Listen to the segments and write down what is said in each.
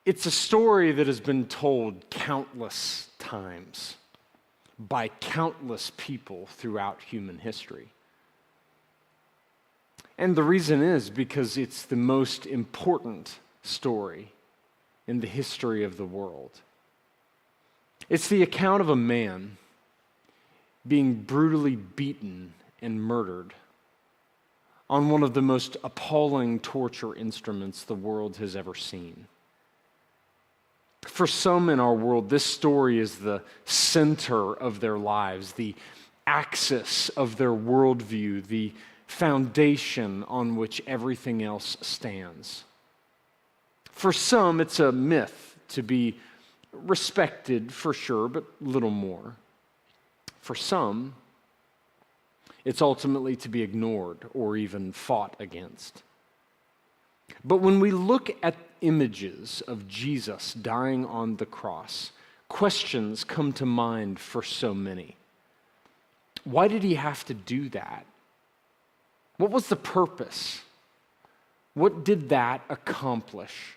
It's a story that has been told countless times by countless people throughout human history. And the reason is because it's the most important story in the history of the world. It's the account of a man being brutally beaten and murdered on one of the most appalling torture instruments the world has ever seen. For some in our world, this story is the center of their lives, the axis of their worldview, the foundation on which everything else stands. For some, it's a myth to be respected for sure, but little more. For some, it's ultimately to be ignored or even fought against. But when we look at images of Jesus dying on the cross, questions come to mind for so many. Why did he have to do that? What was the purpose? What did that accomplish?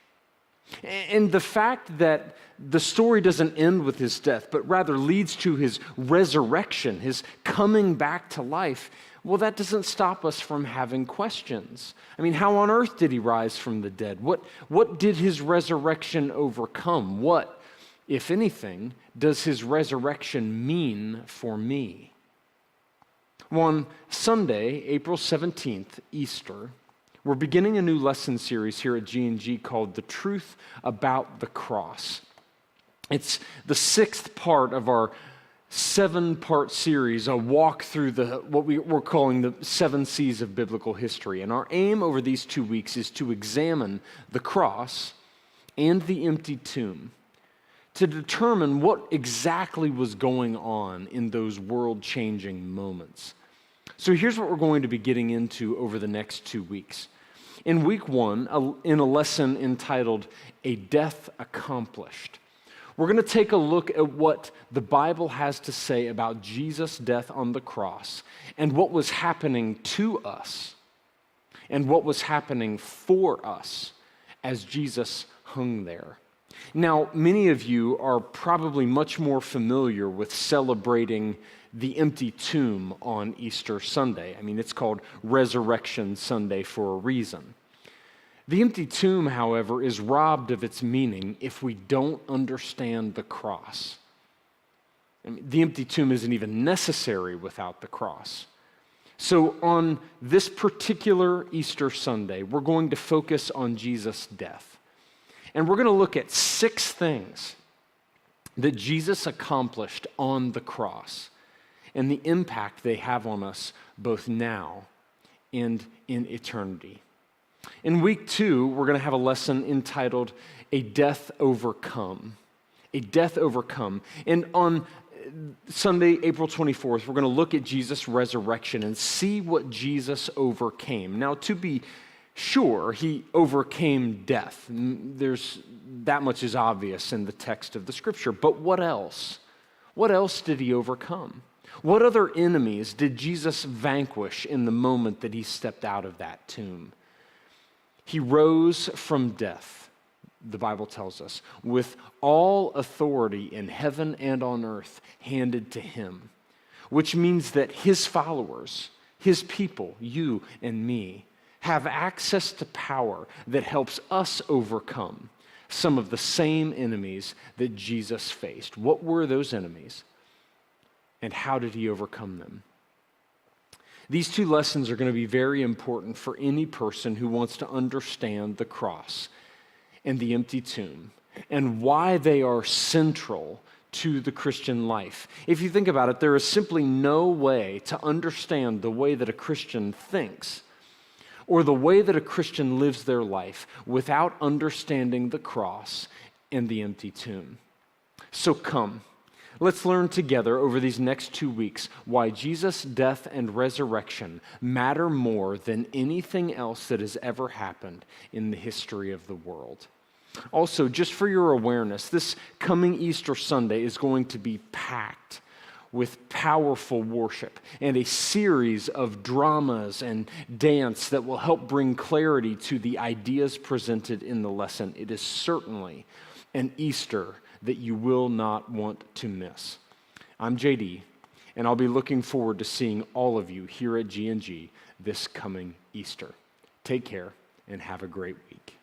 And the fact that the story doesn't end with his death, but rather leads to his resurrection, his coming back to life, well, that doesn't stop us from having questions. I mean, how on earth did he rise from the dead? What did his resurrection overcome? What, if anything, does his resurrection mean for me? On Sunday, April 17th, Easter, we're beginning a new lesson series here at GNG called The Truth About the Cross. It's the 6th part of our 7-part series, a walk through what we're calling the 7 C's of biblical history. And our aim over these 2 weeks is to examine the cross and the empty tomb to determine what exactly was going on in those world-changing moments. So here's what we're going to be getting into over the next 2 weeks. In week 1, in a lesson entitled A Death Accomplished, we're going to take a look at what the Bible has to say about Jesus' death on the cross and what was happening to us and what was happening for us as Jesus hung there. Now, many of you are probably much more familiar with celebrating the empty tomb on Easter Sunday. I mean, it's called Resurrection Sunday for a reason. The empty tomb, however, is robbed of its meaning if we don't understand the cross. I mean, the empty tomb isn't even necessary without the cross. So on this particular Easter Sunday, we're going to focus on Jesus' death. And we're going to look at 6 things that Jesus accomplished on the cross and the impact they have on us both now and in eternity. In week 2, we're going to have a lesson entitled A Death Overcome. A Death Overcome. And on Sunday, April 24th, we're going to look at Jesus' resurrection and see what Jesus overcame. Now, to be sure, he overcame death. That much is obvious in the text of the scripture. But what else? What else did he overcome? What other enemies did Jesus vanquish in the moment that he stepped out of that tomb? He rose from death, the Bible tells us, with all authority in heaven and on earth handed to him, which means that his followers, his people, you and me, have access to power that helps us overcome some of the same enemies that Jesus faced. What were those enemies? And how did he overcome them? These 2 lessons are going to be very important for any person who wants to understand the cross and the empty tomb and why they are central to the Christian life. If you think about it, there is simply no way to understand the way that a Christian thinks or the way that a Christian lives their life without understanding the cross and the empty tomb. So come. Let's learn together over these next 2 weeks why Jesus' death and resurrection matter more than anything else that has ever happened in the history of the world. Also, just for your awareness, this coming Easter Sunday is going to be packed with powerful worship and a series of dramas and dance that will help bring clarity to the ideas presented in the lesson. It is certainly an Easter that you will not want to miss. I'm JD, and I'll be looking forward to seeing all of you here at GNG this coming Easter. Take care and have a great week.